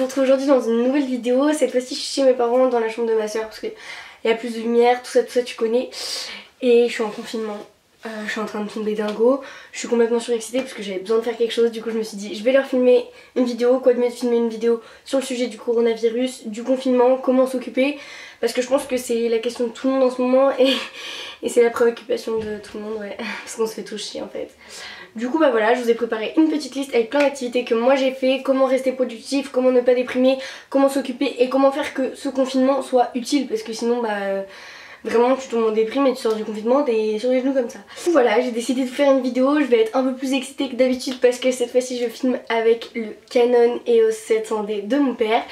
je vous retrouve aujourd'hui dans une nouvelle vidéo. Cette fois-ci je suis chez mes parents dans la chambre de ma soeur parce qu'il y a plus de lumière, tout ça tu connais. Et je suis en confinement. Je suis en train de tomber dingo. Je suis complètement surexcitée parce que j'avais besoin de faire quelque chose. Du coup je me suis dit je vais leur filmer une vidéo. Quoi de mieux de filmer une vidéo sur le sujet du coronavirus, du confinement, comment s'occuper. Parce que je pense que c'est la question de tout le monde en ce moment et c'est la préoccupation de tout le monde, ouais. Parce qu'on se fait tout chier en fait. Du coup bah voilà, je vous ai préparé une petite liste avec plein d'activités que moi j'ai fait, comment rester productif, comment ne pas déprimer, comment s'occuper et comment faire que ce confinement soit utile. Parce que sinon vraiment tu tombes en déprime et tu sors du confinement, t'es sur les genoux comme ça. Voilà, j'ai décidé de vous faire une vidéo, je vais être un peu plus excitée que d'habitude parce que cette fois-ci je filme avec le Canon EOS 700D de mon père.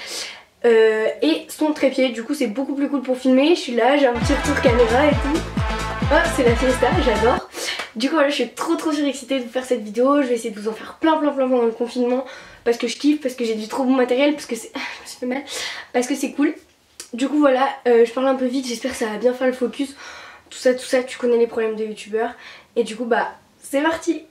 Et son trépied, du coup c'est beaucoup plus cool pour filmer. Je suis là, j'ai un petit retour caméra et tout. Oh, c'est la fiesta, j'adore. Du coup voilà, je suis trop surexcitée de vous faire cette vidéo. Je vais essayer de vous en faire plein pendant le confinement parce que je kiffe, parce que j'ai du trop bon matériel, parce que c'est... je me suis fait mal, parce que c'est cool. Du coup voilà, je parle un peu vite, j'espère que ça va bien faire le focus. Tout ça, tu connais les problèmes de youtubeurs. Et du coup bah c'est parti.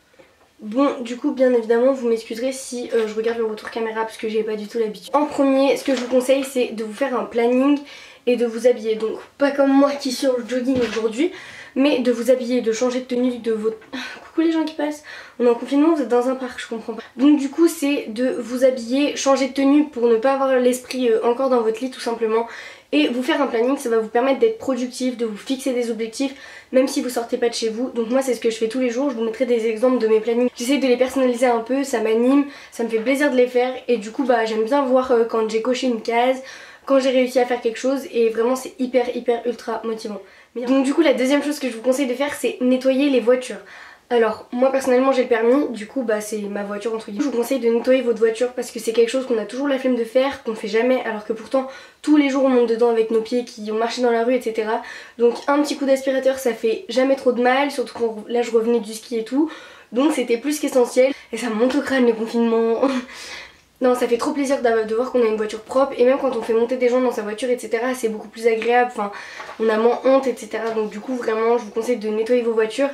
Bon, du coup bien évidemment vous m'excuserez si je regarde le retour caméra parce que j'ai pas du tout l'habitude. En premier, ce que je vous conseille c'est de vous faire un planning et de vous habiller. Donc pas comme moi qui suis en jogging aujourd'hui, mais de vous habiller, de changer de tenue, de votre... Coucou les gens qui passent. On est en confinement, vous êtes dans un parc, je comprends pas. Donc du coup c'est de vous habiller, changer de tenue pour ne pas avoir l'esprit encore dans votre lit tout simplement. Et vous faire un planning, ça va vous permettre d'être productif, de vous fixer des objectifs, même si vous sortez pas de chez vous. Donc moi c'est ce que je fais tous les jours, je vous mettrai des exemples de mes plannings. J'essaie de les personnaliser un peu, ça m'anime, ça me fait plaisir de les faire. Et du coup bah j'aime bien voir quand j'ai coché une case, quand j'ai réussi à faire quelque chose. Et vraiment c'est hyper ultra motivant. Donc du coup la deuxième chose que je vous conseille de faire c'est nettoyer les voitures. Alors moi personnellement j'ai le permis, du coup bah c'est ma voiture entre guillemets. Je vous conseille de nettoyer votre voiture parce que c'est quelque chose qu'on a toujours la flemme de faire, qu'on fait jamais, alors que pourtant tous les jours on monte dedans avec nos pieds qui ont marché dans la rue etc. Donc un petit coup d'aspirateur ça fait jamais trop de mal, surtout quand là je revenais du ski et tout. Donc c'était plus qu'essentiel. Et ça me monte au crâne le confinement. Non, ça fait trop plaisir de voir qu'on a une voiture propre. Et même quand on fait monter des gens dans sa voiture etc, c'est beaucoup plus agréable, enfin on a moins honte etc. Donc du coup vraiment je vous conseille de nettoyer vos voitures.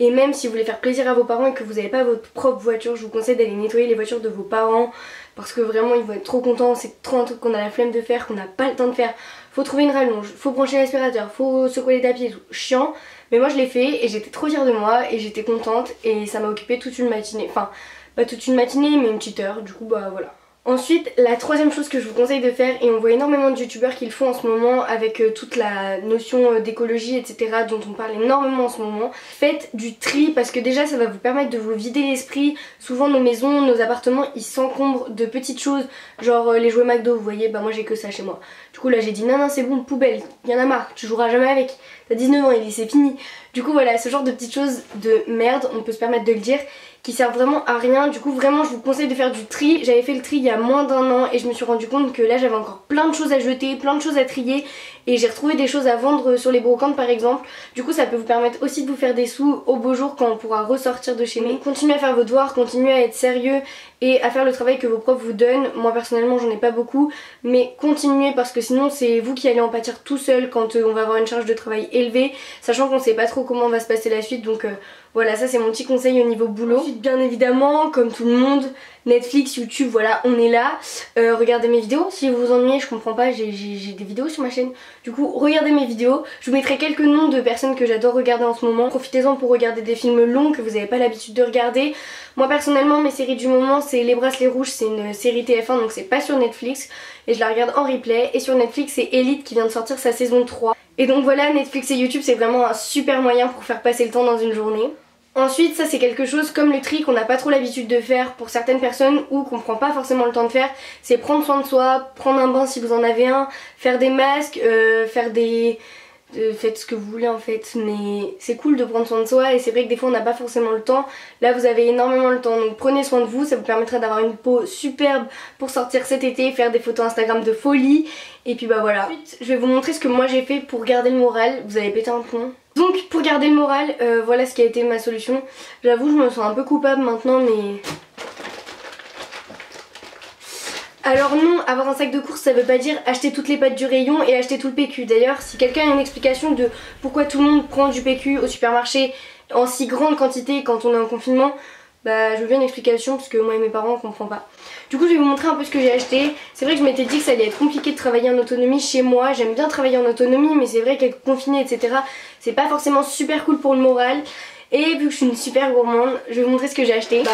Et même si vous voulez faire plaisir à vos parents et que vous n'avez pas votre propre voiture, je vous conseille d'aller nettoyer les voitures de vos parents. Parce que vraiment ils vont être trop contents, c'est trop un truc qu'on a la flemme de faire, qu'on n'a pas le temps de faire. Faut trouver une rallonge, faut brancher l'aspirateur, faut secouer les tapis et tout. Chiant, mais moi je l'ai fait et j'étais trop fière de moi et j'étais contente. Et ça m'a occupé toute une matinée, enfin pas toute une matinée mais une petite heure, du coup bah voilà. Ensuite, la troisième chose que je vous conseille de faire, et on voit énormément de youtubeurs qui le font en ce moment avec toute la notion d'écologie etc dont on parle énormément en ce moment, faites du tri parce que déjà ça va vous permettre de vous vider l'esprit. Souvent nos maisons, nos appartements ils s'encombrent de petites choses, genre les jouets McDo, vous voyez, bah moi j'ai que ça chez moi. Du coup là j'ai dit non c'est bon, poubelle, y en a marre, tu joueras jamais avec, t'as 19 ans, il dit c'est fini. Du coup voilà, ce genre de petites choses de merde, on peut se permettre de le dire, qui servent vraiment à rien. Du coup vraiment je vous conseille de faire du tri. J'avais fait le tri il y a moins d'un an et je me suis rendu compte que là j'avais encore plein de choses à jeter, plein de choses à trier. Et j'ai retrouvé des choses à vendre sur les brocantes par exemple. Du coup ça peut vous permettre aussi de vous faire des sous au beau jour quand on pourra ressortir de chez nous. Continuez à faire vos devoirs, continuez à être sérieux et à faire le travail que vos profs vous donnent. Moi personnellement j'en ai pas beaucoup, mais continuez parce que sinon c'est vous qui allez en pâtir tout seul quand on va avoir une charge de travail élevée, sachant qu'on sait pas trop comment va se passer la suite. Donc voilà, ça c'est mon petit conseil au niveau boulot. Ensuite bien évidemment comme tout le monde, Netflix, YouTube, voilà on est là. Regardez mes vidéos, si vous vous ennuyez, je comprends pas, j'ai des vidéos sur ma chaîne. Du coup regardez mes vidéos, je vous mettrai quelques noms de personnes que j'adore regarder en ce moment. Profitez-en pour regarder des films longs que vous n'avez pas l'habitude de regarder. Moi personnellement mes séries du moment c'est Les Bracelets Rouges, c'est une série TF1 donc c'est pas sur Netflix. Et je la regarde en replay. Et sur Netflix c'est Elite qui vient de sortir sa saison 3. Et donc voilà, Netflix et YouTube c'est vraiment un super moyen pour faire passer le temps dans une journée. Ensuite ça c'est quelque chose comme le tri qu'on n'a pas trop l'habitude de faire pour certaines personnes ou qu'on prend pas forcément le temps de faire. C'est prendre soin de soi, prendre un bain si vous en avez un, faire des masques, faire des... faites ce que vous voulez en fait, mais c'est cool de prendre soin de soi et c'est vrai que des fois on n'a pas forcément le temps. Là vous avez énormément le temps, donc prenez soin de vous, ça vous permettra d'avoir une peau superbe pour sortir cet été, faire des photos Instagram de folie. Et puis bah voilà. Ensuite je vais vous montrer ce que moi j'ai fait pour garder le moral, vous allez péter un plomb. Donc pour garder le moral, voilà ce qui a été ma solution. J'avoue je me sens un peu coupable maintenant mais... Alors non, avoir un sac de course ça veut pas dire acheter toutes les pâtes du rayon et acheter tout le PQ. D'ailleurs si quelqu'un a une explication de pourquoi tout le monde prend du PQ au supermarché en si grande quantité quand on est en confinement, bah je veux bien une explication parce que moi et mes parents on comprend pas. Du coup je vais vous montrer un peu ce que j'ai acheté. C'est vrai que je m'étais dit que ça allait être compliqué de travailler en autonomie chez moi. J'aime bien travailler en autonomie mais c'est vrai qu'être confiné etc. c'est pas forcément super cool pour le moral. Et vu que je suis une super gourmande, je vais vous montrer ce que j'ai acheté. Bah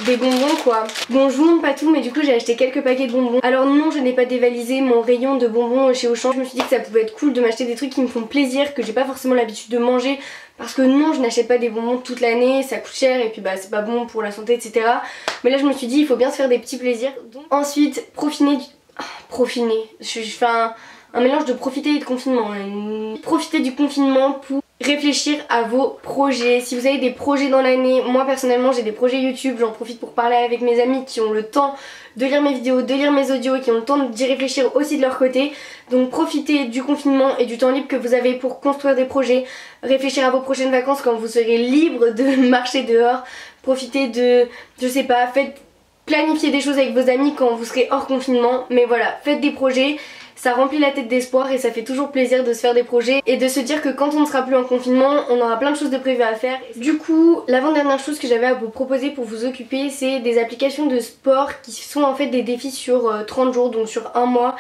des bonbons quoi. Bon je vous montre pas tout mais du coup j'ai acheté quelques paquets de bonbons. Alors non, je n'ai pas dévalisé mon rayon de bonbons chez Auchan. Je me suis dit que ça pouvait être cool de m'acheter des trucs qui me font plaisir, que j'ai pas forcément l'habitude de manger. Parce que non, je n'achète pas des bonbons toute l'année, ça coûte cher et puis bah c'est pas bon pour la santé etc. Mais là je me suis dit il faut bien se faire des petits plaisirs. Donc, ensuite je fais un mélange de profiter et de confinement. Profiter du confinement pour réfléchir à vos projets. Si vous avez des projets dans l'année, moi personnellement j'ai des projets YouTube, j'en profite pour parler avec mes amis qui ont le temps de lire mes vidéos, de lire mes audios, qui ont le temps d'y réfléchir aussi de leur côté. Donc profitez du confinement et du temps libre que vous avez pour construire des projets, réfléchir à vos prochaines vacances quand vous serez libre de marcher dehors, profitez de, je sais pas, planifier des choses avec vos amis quand vous serez hors confinement. Mais voilà, faites des projets. Ça remplit la tête d'espoir et ça fait toujours plaisir de se faire des projets et de se dire que quand on ne sera plus en confinement, on aura plein de choses de prévues à faire. Du coup, l'avant-dernière chose que j'avais à vous proposer pour vous occuper, c'est des applications de sport qui sont en fait des défis sur 30 jours, donc sur un mois.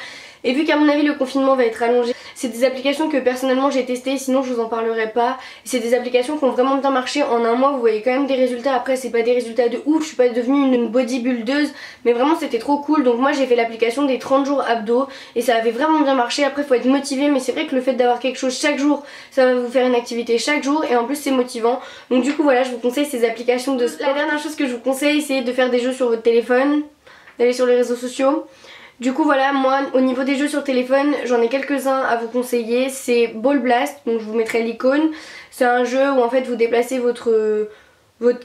Et vu qu'à mon avis le confinement va être allongé, c'est des applications que personnellement j'ai testées, sinon je vous en parlerai pas. C'est des applications qui ont vraiment bien marché. En un mois vous voyez quand même des résultats. Après c'est pas des résultats de ouf, je suis pas devenue une bodybuildeuse, mais vraiment c'était trop cool. Donc moi j'ai fait l'application des 30 jours abdos et ça avait vraiment bien marché. Après faut être motivé, mais c'est vrai que le fait d'avoir quelque chose chaque jour, ça va vous faire une activité chaque jour et en plus c'est motivant. Donc du coup voilà, je vous conseille ces applications de sport. La dernière chose que je vous conseille, c'est de faire des jeux sur votre téléphone, d'aller sur les réseaux sociaux. Du coup voilà, moi au niveau des jeux sur téléphone, j'en ai quelques-uns à vous conseiller. C'est Ball Blast, donc je vous mettrai l'icône. C'est un jeu où en fait vous déplacez votre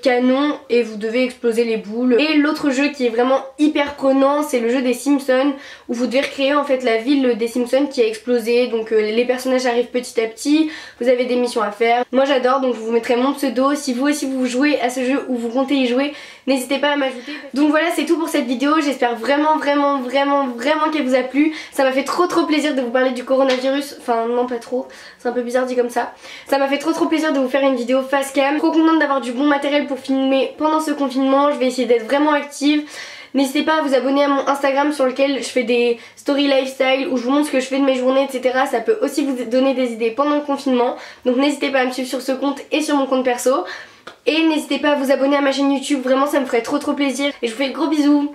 canon et vous devez exploser les boules. Et l'autre jeu qui est vraiment hyper prenant, c'est le jeu des Simpsons, où vous devez recréer en fait la ville des Simpsons qui a explosé. Donc les personnages arrivent petit à petit, vous avez des missions à faire. Moi j'adore, donc je vous mettrai mon pseudo. Si vous aussi vous jouez à ce jeu ou vous comptez y jouer, n'hésitez pas à m'ajouter. Donc voilà, c'est tout pour cette vidéo. J'espère vraiment qu'elle vous a plu. Ça m'a fait trop plaisir de vous parler du coronavirus. Enfin non, pas trop, c'est un peu bizarre dit comme ça. Ça m'a fait trop plaisir de vous faire une vidéo face cam. Trop contente d'avoir du bon matériel pour filmer pendant ce confinement. Je vais essayer d'être vraiment active. N'hésitez pas à vous abonner à mon Instagram sur lequel je fais des story lifestyle où je vous montre ce que je fais de mes journées etc. Ça peut aussi vous donner des idées pendant le confinement. Donc n'hésitez pas à me suivre sur ce compte et sur mon compte perso. Et n'hésitez pas à vous abonner à ma chaîne YouTube, vraiment ça me ferait trop plaisir. Et je vous fais de gros bisous.